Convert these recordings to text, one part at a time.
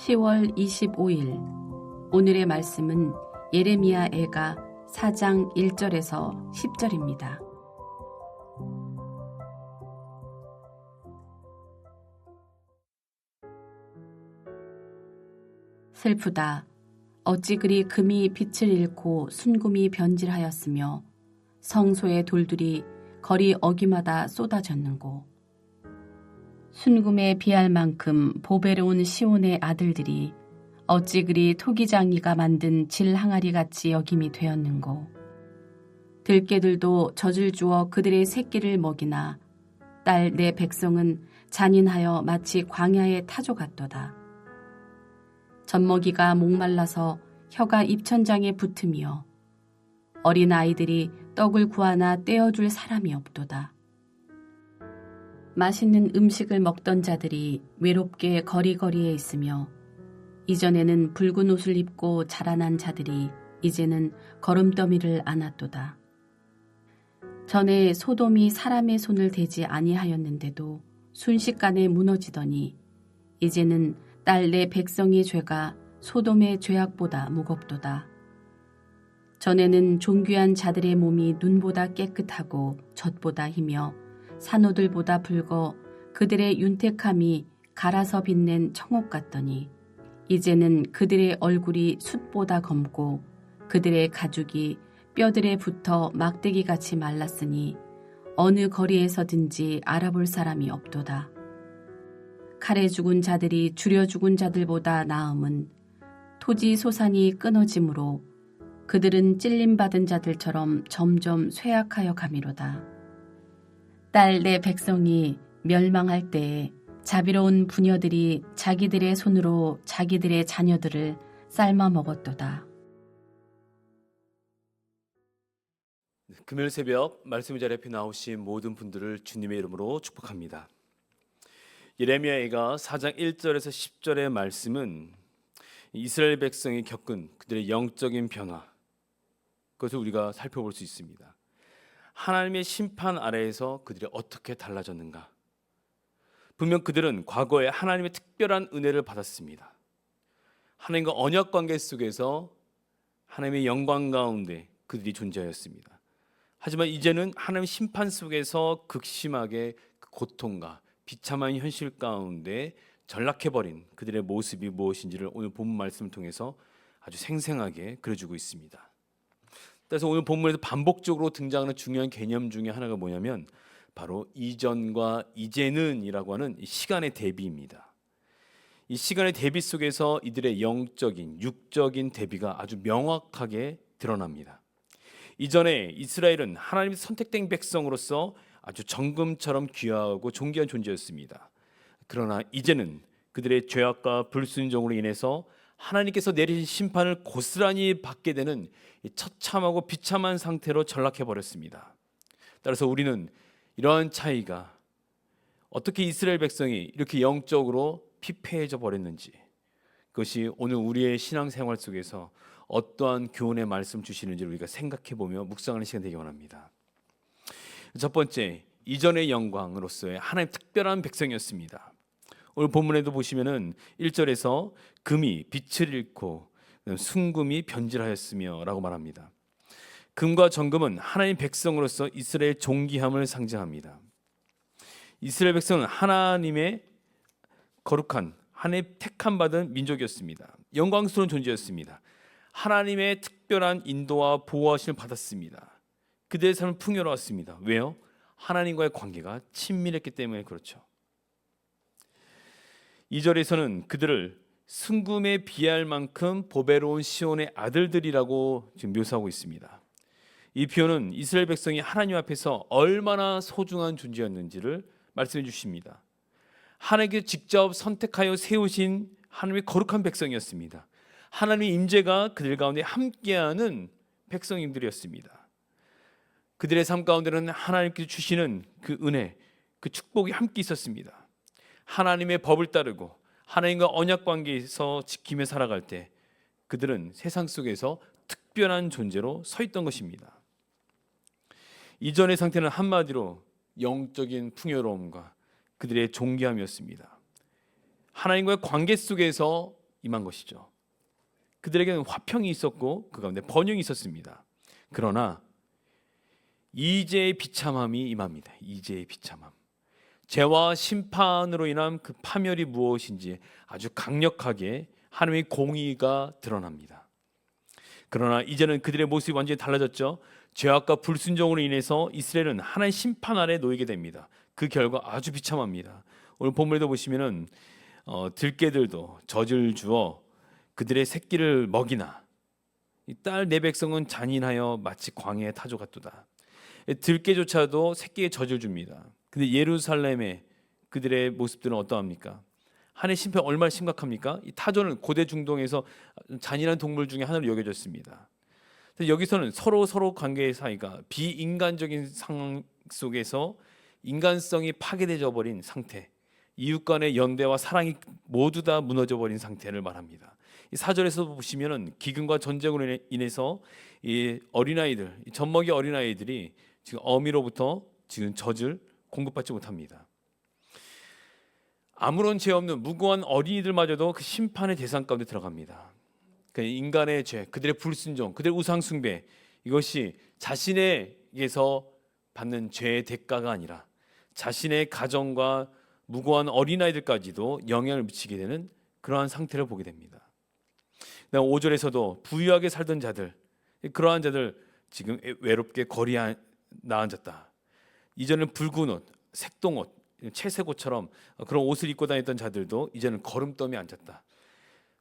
10월 25일 오늘의 말씀은 예레미야 애가 4장 1절에서 10절입니다. 슬프다. 어찌 그리 금이 빛을 잃고 순금이 변질하였으며 성소의 돌들이 거리 어귀마다 쏟아졌는고. 순금에 비할 만큼 보배로운 시온의 아들들이 어찌 그리 토기장이가 만든 질 항아리같이 여김이 되었는고. 들깨들도 젖을 주어 그들의 새끼를 먹이나 딸 내 백성은 잔인하여 마치 광야의 타조 같도다. 젖먹이가 목말라서 혀가 입천장에 붙으며 어린 아이들이 떡을 구하나 떼어줄 사람이 없도다. 맛있는 음식을 먹던 자들이 외롭게 거리거리에 있으며 이전에는 붉은 옷을 입고 자라난 자들이 이제는 거름더미를 안았도다. 전에 소돔이 사람의 손을 대지 아니하였는데도 순식간에 무너지더니 이제는 딸 내 백성의 죄가 소돔의 죄악보다 무겁도다. 전에는 존귀한 자들의 몸이 눈보다 깨끗하고 젖보다 희며 산호들보다 붉어 그들의 윤택함이 갈아서 빛낸 청옥 같더니 이제는 그들의 얼굴이 숯보다 검고 그들의 가죽이 뼈들에 붙어 막대기같이 말랐으니 어느 거리에서든지 알아볼 사람이 없도다. 칼에 죽은 자들이 줄여 죽은 자들보다 나음은 토지 소산이 끊어짐으로 그들은 찔림받은 자들처럼 점점 쇠약하여 가미로다. 딸 내 백성이 멸망할 때에 자비로운 부녀들이 자기들의 손으로 자기들의 자녀들을 삶아 먹었도다. 금요일 새벽 말씀의 자리에 앞에 나오신 모든 분들을 주님의 이름으로 축복합니다. 예레미야가 4장 1절에서 10절의 말씀은 이스라엘 백성이 겪은 그들의 영적인 변화, 그것을 우리가 살펴볼 수 있습니다. 하나님의 심판 아래에서 그들이 어떻게 달라졌는가. 분명 그들은 과거에 하나님의 특별한 은혜를 받았습니다. 하나님과 언약 관계 속에서 하나님의 영광 가운데 그들이 존재하였습니다. 하지만 이제는 하나님의 심판 속에서 극심하게 고통과 비참한 현실 가운데 전락해버린 그들의 모습이 무엇인지를 오늘 본문 말씀을 통해서 아주 생생하게 그려주고 있습니다. 그래서 오늘 본문에서 반복적으로 등장하는 중요한 개념 중에 하나가 뭐냐면 바로 이전과 이제는 이라고 하는 시간의 대비입니다. 이 시간의 대비 속에서 이들의 영적인, 육적인 대비가 아주 명확하게 드러납니다. 이전에 이스라엘은 하나님의 선택된 백성으로서 아주 정금처럼 귀하고 존귀한 존재였습니다. 그러나 이제는 그들의 죄악과 불순종으로 인해서 하나님께서 내리신 심판을 고스란히 받게 되는 처참하고 비참한 상태로 전락해버렸습니다. 따라서 우리는 이러한 차이가 어떻게 이스라엘 백성이 이렇게 영적으로 피폐해져 버렸는지, 그것이 오늘 우리의 신앙생활 속에서 어떠한 교훈의 말씀 주시는지를 우리가 생각해보며 묵상하는 시간 되기 원합니다. 첫 번째, 이전의 영광으로서의 하나님의 특별한 백성이었습니다. 오늘 본문에도 보시면은 1절에서 금이 빛을 잃고 순금이 변질하였으며 라고 말합니다. 금과 정금은 하나님 백성으로서 이스라엘 존귀함을 상징합니다. 이스라엘 백성은 하나님의 거룩한, 하나님 택함 받은 민족이었습니다. 영광스러운 존재였습니다. 하나님의 특별한 인도와 보호하심을 받았습니다. 그들의 삶은 풍요로웠습니다. 왜요? 하나님과의 관계가 친밀했기 때문에 그렇죠. 2절에서는 그들을 순금에 비할 만큼 보배로운 시온의 아들들이라고 지금 묘사하고 있습니다. 이 표현은 이스라엘 백성이 하나님 앞에서 얼마나 소중한 존재였는지를 말씀해 주십니다. 하나님께 직접 선택하여 세우신 하나님의 거룩한 백성이었습니다. 하나님의 임재가 그들 가운데 함께하는 백성님들이었습니다. 그들의 삶 가운데는 하나님께서 주시는 그 은혜, 그 축복이 함께 있었습니다. 하나님의 법을 따르고 하나님과 언약 관계에서 지키며 살아갈 때 그들은 세상 속에서 특별한 존재로 서 있던 것입니다. 이전의 상태는 한마디로 영적인 풍요로움과 그들의 존귀함이었습니다. 하나님과의 관계 속에서 임한 것이죠. 그들에게는 화평이 있었고 그 가운데 번영이 있었습니다. 그러나 이제의 비참함이 임합니다. 이제의 비참함. 죄와 심판으로 인한 그 파멸이 무엇인지 아주 강력하게 하나님의 공의가 드러납니다. 그러나 이제는 그들의 모습이 완전히 달라졌죠. 죄악과 불순종으로 인해서 이스라엘은 하나님의 심판 아래 놓이게 됩니다. 그 결과 아주 비참합니다. 오늘 본문에도 보시면은 들깨들도 젖을 주어 그들의 새끼를 먹이나 이 딸 내 백성은 잔인하여 마치 광야의 타조 같도다. 들깨조차도 새끼에 젖을 줍니다. 근데 예루살렘의 그들의 모습들은 어떠합니까? 하나님의 심판 얼마나 심각합니까? 이 타조는 고대 중동에서 잔인한 동물 중에 하나로 여겨졌습니다. 여기서는 서로 관계의 사이가 비인간적인 상황 속에서 인간성이 파괴되어 버린 상태, 이웃 간의 연대와 사랑이 모두 다 무너져 버린 상태를 말합니다. 이 4절에서 보시면은 기근과 전쟁으로 인해서 이 어린아이들, 이 젖먹이 어린아이들이 지금 어미로부터 지금 젖을 공급받지 못합니다. 아무런 죄 없는 무고한 어린이들마저도 그 심판의 대상 가운데 들어갑니다. 그러니까 인간의 죄, 그들의 불순종, 그들의 우상 숭배, 이것이 자신에게서 받는 죄의 대가가 아니라 자신의 가정과 무고한 어린아이들까지도 영향을 미치게 되는 그러한 상태를 보게 됩니다. 5절에서도 부유하게 살던 자들, 그러한 자들 지금 외롭게 거리에 나앉았다. 이전은 붉은 옷, 색동옷, 채색 옷처럼 그런 옷을 입고 다녔던 자들도 이제는 거름더미에 앉았다.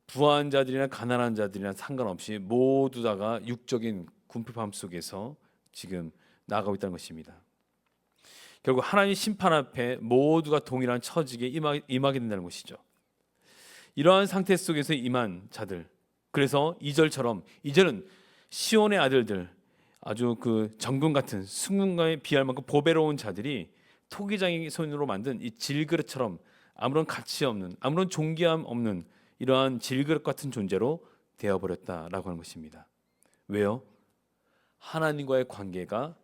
부한 자들이나 가난한 자들이나 상관없이 모두 다가 육적인 궁핍함 속에서 지금 나아가고 있다는 것입니다. 결국 하나님의 심판 앞에 모두가 동일한 처지에 임하게 된다는 것이죠. 이러한 상태 속에서 임한 자들, 그래서 2절처럼 이제는 시온의 아들들, 아주 그 정금 같은 승군가에 비할 만큼 보배로운 자들이 토기장의 손으로 만든 이 질그릇처럼 아무런 가치 없는, 아무런 존귀함 없는 이러한 질그릇 같은 존재로 되어버렸다라고 하는 것입니다. 왜요? 하나님과의 관계가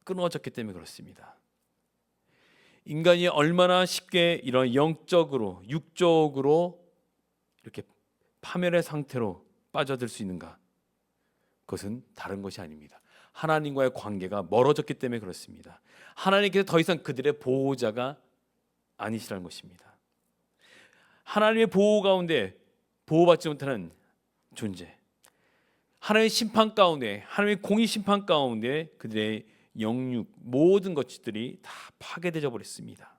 끊어졌기 때문에 그렇습니다. 인간이 얼마나 쉽게 이런 영적으로, 육적으로 이렇게 파멸의 상태로 빠져들 수 있는가? 그것은 다른 것이 아닙니다. 하나님과의 관계가 멀어졌기 때문에 그렇습니다. 하나님께서 더 이상 그들의 보호자가 아니시라는 것입니다. 하나님의 보호 가운데 보호받지 못하는 존재, 하나님의 심판 가운데, 하나님의 공의 심판 가운데 그들의 영육 모든 것들이 다 파괴되어 버렸습니다.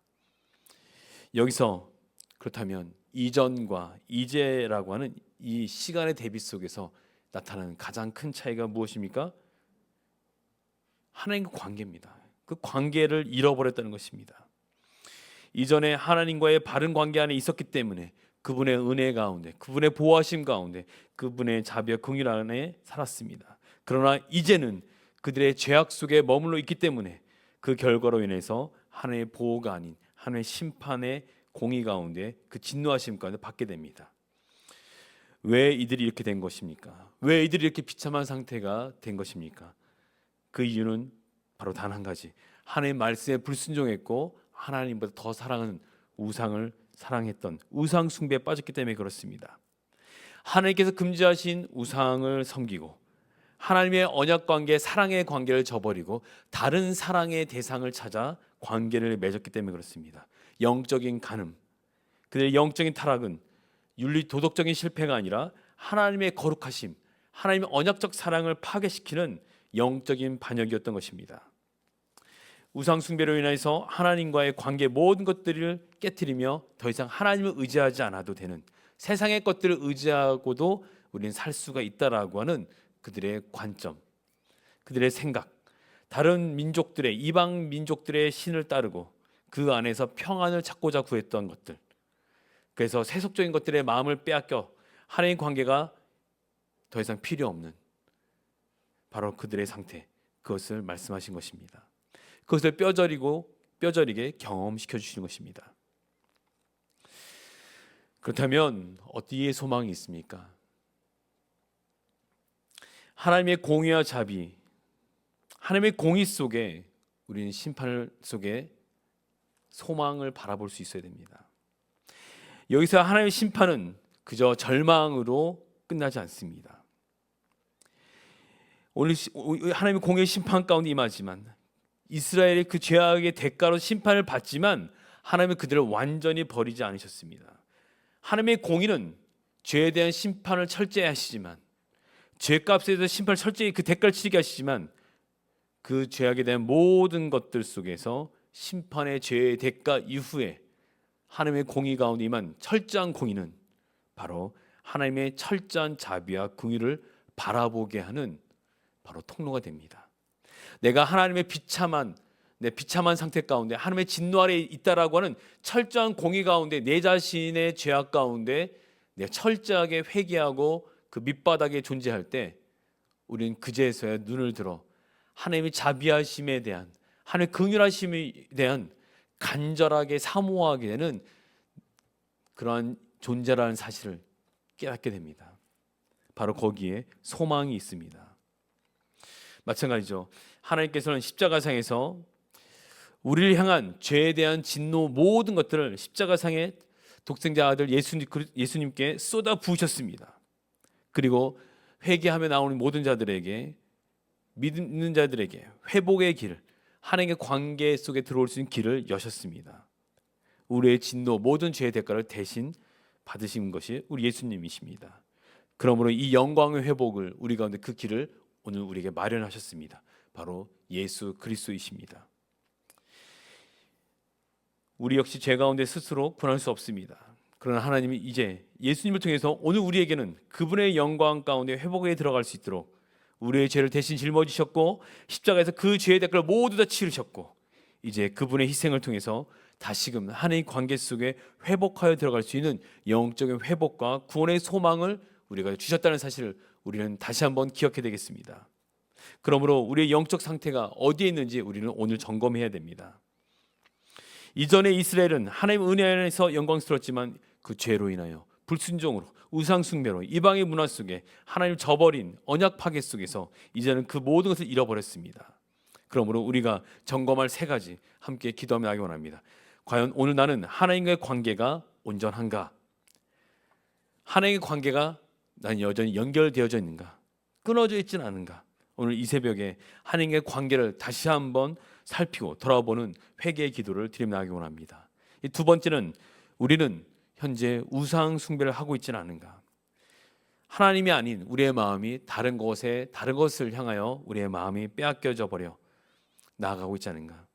여기서 그렇다면 이전과 이제라고 하는 이 시간의 대비 속에서 나타나는 가장 큰 차이가 무엇입니까? 하나님과 관계입니다. 그 관계를 잃어버렸다는 것입니다. 이전에 하나님과의 바른 관계 안에 있었기 때문에 그분의 은혜 가운데, 그분의 보호하심 가운데, 그분의 자비와 긍휼 안에 살았습니다. 그러나 이제는 그들의 죄악 속에 머물러 있기 때문에 그 결과로 인해서 하나님의 보호가 아닌 하나님의 심판의 공의 가운데, 그 진노하심 가운데 받게 됩니다. 왜 이들이 이렇게 된 것입니까? 왜 이들이 이렇게 비참한 상태가 된 것입니까? 그 이유는 바로 단 한 가지, 하나님의 말씀에 불순종했고 하나님보다 더 사랑하는 우상을 사랑했던 우상 숭배에 빠졌기 때문에 그렇습니다. 하나님께서 금지하신 우상을 섬기고 하나님의 언약 관계, 사랑의 관계를 저버리고 다른 사랑의 대상을 찾아 관계를 맺었기 때문에 그렇습니다. 영적인 간음, 그들의 영적인 타락은 윤리 도덕적인 실패가 아니라 하나님의 거룩하심, 하나님의 언약적 사랑을 파괴시키는 영적인 반역이었던 것입니다. 우상 숭배로 인해서 하나님과의 관계 모든 것들을 깨트리며 더 이상 하나님을 의지하지 않아도 되는, 세상의 것들을 의지하고도 우리는 살 수가 있다라고 하는 그들의 관점, 그들의 생각, 다른 민족들의, 이방 민족들의 신을 따르고 그 안에서 평안을 찾고자 구했던 것들, 그래서 세속적인 것들의 마음을 빼앗겨 하나님 관계가 더 이상 필요 없는 바로 그들의 상태, 그것을 말씀하신 것입니다. 그것을 뼈저리게 경험시켜 주시는 것입니다. 그렇다면 어디에 소망이 있습니까? 하나님의 공의와 자비, 하나님의 공의 속에 우리는 심판 속에 소망을 바라볼 수 있어야 됩니다. 여기서 하나님의 심판은 그저 절망으로 끝나지 않습니다. 오늘 하나님의 공의 심판 가운데 임하지만 이스라엘의 그 죄악의 대가로 심판을 받지만 하나님은 그들을 완전히 버리지 않으셨습니다. 하나님의 공의는 죄에 대한 심판을 철저히 하시지만, 죄값에 대해서 심판을 철저히 그 대가를 치르게 하시지만, 그 죄악에 대한 모든 것들 속에서 심판의 죄의 대가 이후에 하나님의 공의 가운데 임한 철저한 공의는 바로 하나님의 철저한 자비와 공의를 바라보게 하는 바로 통로가 됩니다. 내가 하나님의 내 비참한 상태 가운데 하나님의 진노 아래에 있다라고 하는 철저한 공의 가운데 내 자신의 죄악 가운데 내가 철저하게 회개하고 그 밑바닥에 존재할 때 우리는 그제서야 눈을 들어 하나님의 자비하심에 대한, 하나님의 긍휼하심에 대한 간절하게 사모하게 되는 그러한 존재라는 사실을 깨닫게 됩니다. 바로 거기에 소망이 있습니다. 마찬가지죠. 하나님께서는 십자가상에서 우리를 향한 죄에 대한 진노 모든 것들을 십자가상의 독생자 아들 예수님께 쏟아 부으셨습니다. 그리고 회개하며 나오는 모든 자들에게, 믿는 자들에게 회복의 길, 하나님의 관계 속에 들어올 수 있는 길을 여셨습니다. 우리의 진노, 모든 죄의 대가를 대신 받으신 것이 우리 예수님이십니다. 그러므로 이 영광의 회복을 우리 가운데 그 길을 오늘 우리에게 마련하셨습니다. 바로 예수 그리스도이십니다. 우리 역시 죄 가운데 스스로 구원할 수 없습니다. 그러나 하나님이 이제 예수님을 통해서 오늘 우리에게는 그분의 영광 가운데 회복에 들어갈 수 있도록 우리의 죄를 대신 짊어지셨고 십자가에서 그 죄의 대가를 모두 다 치르셨고 이제 그분의 희생을 통해서 다시금 하나님의 관계 속에 회복하여 들어갈 수 있는 영적인 회복과 구원의 소망을 우리가 주셨다는 사실을 우리는 다시 한번 기억해야 되겠습니다. 그러므로 우리의 영적 상태가 어디에 있는지 우리는 오늘 점검해야 됩니다. 이전에 이스라엘은 하나님의 은혜 안에서 영광스러웠지만 그 죄로 인하여 불순종으로 우상 숭배로 이방의 문화 속에 하나님을 저버린 언약 파괴 속에서 이제는 그 모든 것을 잃어버렸습니다. 그러므로 우리가 점검할 세 가지 함께 기도하며 나가기 원합니다. 과연 오늘 나는 하나님과의 관계가 온전한가? 하나님의 관계가 난 여전히 연결되어져 있는가? 끊어져 있지는 않은가? 오늘 이 새벽에 하나님과의 관계를 다시 한번 살피고 돌아보는 회개의 기도를 드리며 나가기 원합니다. 두 번째는 우리는 현재 우상 숭배를 하고 있지는 않은가? 하나님이 아닌 우리의 마음이 다른 것을 향하여 우리의 마음이 빼앗겨져 버려 나아가고 있지 않은가?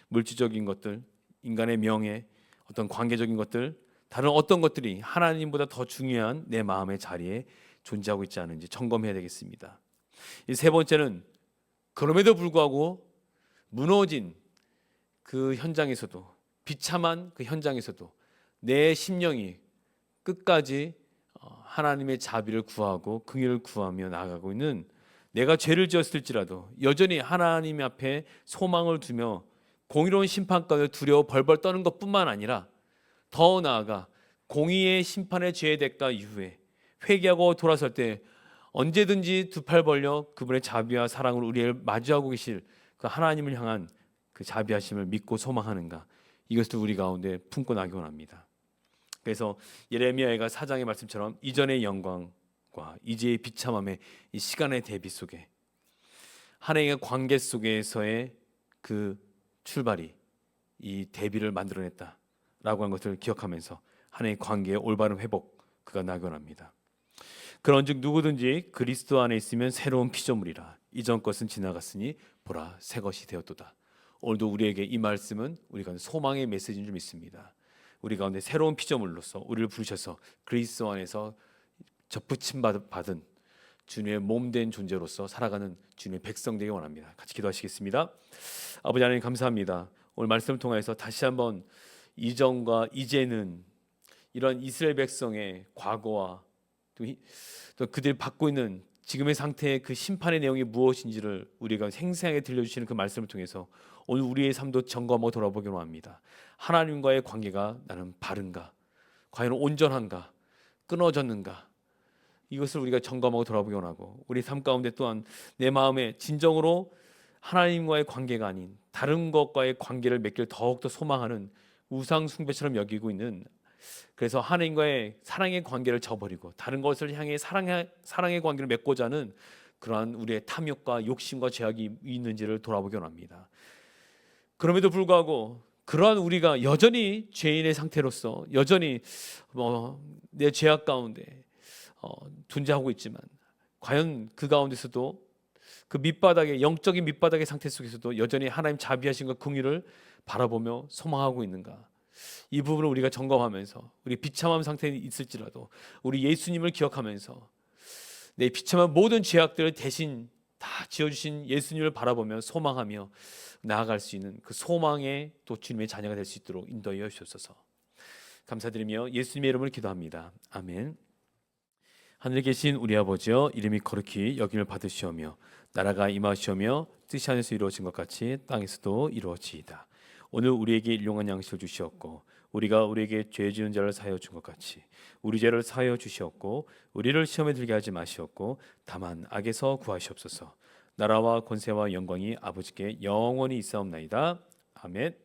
물질적인 것들, 인간의 명예, 어떤 관계적인 것들, 다른 어떤 것들이 하나님보다 더 중요한 내 마음의 자리에 존재하고 있지 않은지 점검해야 되겠습니다. 이 세 번째는 그럼에도 불구하고 무너진 그 현장에서도, 비참한 그 현장에서도 내 심령이 끝까지 하나님의 자비를 구하고 긍휼을 구하며 나아가고 있는, 내가 죄를 지었을지라도 여전히 하나님 앞에 소망을 두며 공의로운 심판 가운데 두려워 벌벌 떠는 것뿐만 아니라 더 나아가 공의의 심판의 죄의 대가 이후에 회개하고 돌아설 때 언제든지 두 팔 벌려 그분의 자비와 사랑으로 우리를 마주하고 계실 그 하나님을 향한 그 자비하심을 믿고 소망하는가, 이것을 우리 가운데 품고 나기 원합니다. 그래서 예레미야가 4장의 말씀처럼 이전의 영광과 이제의 비참함의 이 시간의 대비 속에 하나님의 관계 속에서의 그 출발이 이 대비를 만들어냈다라고 하는 것을 기억하면서 하나님의 관계의 올바른 회복, 그가 나기 원합니다. 그런즉 누구든지 그리스도 안에 있으면 새로운 피조물이라, 이전 것은 지나갔으니 보라 새 것이 되었도다. 오늘도 우리에게 이 말씀은 우리가 소망의 메시지인 줄 믿습니다. 우리 가운데 새로운 피조물로서 우리를 부르셔서 그리스도 안에서 접붙임 받은 주님의 몸된 존재로서 살아가는 주님의 백성 되기 원합니다. 같이 기도하시겠습니다. 아버지 하나님 감사합니다. 오늘 말씀을 통해서 다시 한번 이전과 이제는 이런 이스라엘 백성의 과거와 또 그들이 받고 있는 지금의 상태의 그 심판의 내용이 무엇인지를 우리가 생생하게 들려주시는 그 말씀을 통해서 오늘 우리의 삶도 점검하고 돌아보기 원합니다. 하나님과의 관계가 나는 바른가? 과연 온전한가? 끊어졌는가? 이것을 우리가 점검하고 돌아보기 원하고, 우리 삶 가운데 또한 내 마음에 진정으로 하나님과의 관계가 아닌 다른 것과의 관계를 맺기를 더욱더 소망하는 우상 숭배처럼 여기고 있는 그래서 하나님과의 사랑의 관계를 저버리고 다른 것을 향해 사랑의 관계를 맺고자 하는 그러한 우리의 탐욕과 욕심과 죄악이 있는지를 돌아보기 원합니다. 그럼에도 불구하고 그러한 우리가 여전히 죄인의 상태로서 여전히 내 죄악 가운데 존재하고 있지만 과연 그 가운데서도 그 밑바닥의 영적인 밑바닥의 상태 속에서도 여전히 하나님 자비하심과 긍휼을 바라보며 소망하고 있는가? 이 부분을 우리가 점검하면서 우리 비참한 상태에 있을지라도 우리 예수님을 기억하면서 내 비참한 모든 죄악들을 대신 다 지어주신 예수님을 바라보며 소망하며 나아갈 수 있는 그 소망의 또 주님의 자녀가 될 수 있도록 인도하여 주옵소서. 감사드리며 예수님의 이름으로 기도합니다. 아멘. 하늘에 계신 우리 아버지여, 이름이 거룩히 여김을 받으시오며 나라가 임하시오며 뜻이 하늘에서 이루어진 것 같이 땅에서도 이루어지이다. 오늘 우리에게 일용할 양식을 주시었고 우리가 우리에게 죄 지은 자를 사하여 준 것 같이 우리 죄를 사하여 주시었고 우리를 시험에 들게 하지 마시었고 다만 악에서 구하시옵소서. 나라와 권세와 영광이 아버지께 영원히 있사옵나이다. 아멘.